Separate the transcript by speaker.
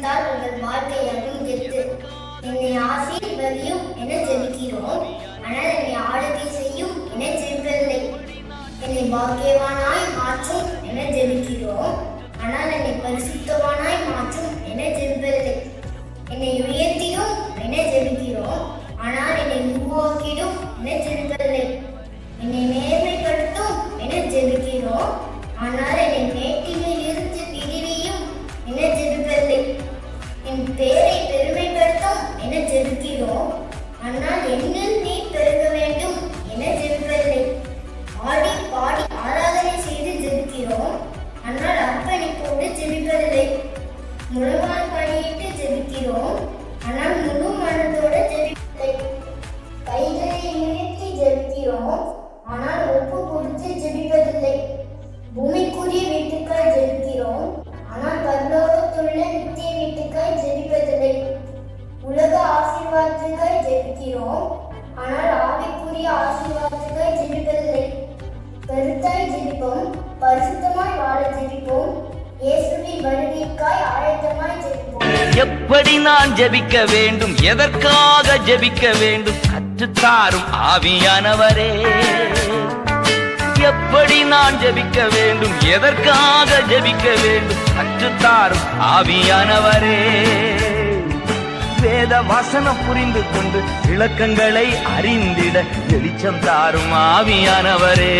Speaker 1: நேசித்தால் உங்கள் வாழ்க்கையாகும் கெத்து. என்னை ஆசீர்வதியும் என ஜெபிக்கிறோம், ஆனால் என்னை ஆளுகை செய்யும் என ஜெபிப்பதில்லை. என்னை பாக்கியவானாய் மாற்றும் என ஜெபிக்கிறோம், ஆனால் என்னை பரிசுத்தவானாய் மாற்றும் என ஜெபிப்பதில்லை. என்னை உயர்த்திடும் என ஜெபிக்கிறோம், ஆனால் என்னை உருவாக்கிடும் என ஜெபிப்பதில்லை. என்னை நேர்மைப்படுத்தும் என ஜெபிக்கிறோம், ஆனால் என்னை மேட்டினில் இருந்து விடுவியும் என ஜெபிப்பதில்லை. என் பேரை பெருமைப்படுத்தும் என ஜெபிக்கிறோம், ஆனால் என்னில் நீ பெருக வேண்டும் என ஜெபிப்பதில்லை. ஆடி பாடி ஆராதனை செய்து ஜெபிக்கிறோம், ஆனால் அர்ப்பணிப்போடு ஜெபிப்பதில்லை. முழங்கால் படியிட்டு ஜெபிக்கிறோம், ஆனால் முழு மனத்தோடு ஜெபிப்பதில்லை. கைகளை உயர்த்தி ஜெபிக்கிறோம், ஆனால் ஒப்பு கொடுத்து ஜெபிப்பதில்லை. பூமிக்குரிய வீட்டுக்காய் ஜெபிக்கிறோம், ஆனால் பரலோகத்துள்ள நித்திய வீட்டுக்காய் ஜெபிப்பதில்லை. உலக ஆசீர்வாதத்துக்காய் ஜெபிக்கிறோம், ஆனால் ஆவிக்குரிய ஆசீர்வாதத்துக்காய் ஜெபிப்பதில்லை. கருத்தாய் ஜெபிப்போம், பரிசுத்தமாய் வாழ ஜெபிப்போம், இயேசுவின் வருகைக்காய் ஆயத்தமாய் ஜெபிப்போம்.
Speaker 2: எப்படி நான் ஜெபிக்க வேண்டும், எதற்காக ஜெபிக்க வேண்டும், கற்றுத்தாரும் ஆவியானவரே. எப்படி நான் ஜெபிக்க வேண்டும், எதற்காக ஜெபிக்க வேண்டும், கற்றுத்தாரும் ஆவியானவரே. வேத வசனம் புரிந்து கொண்டு விளக்கங்களை அறிந்திட வெளிச்சம் தாரும் ஆவியானவரே.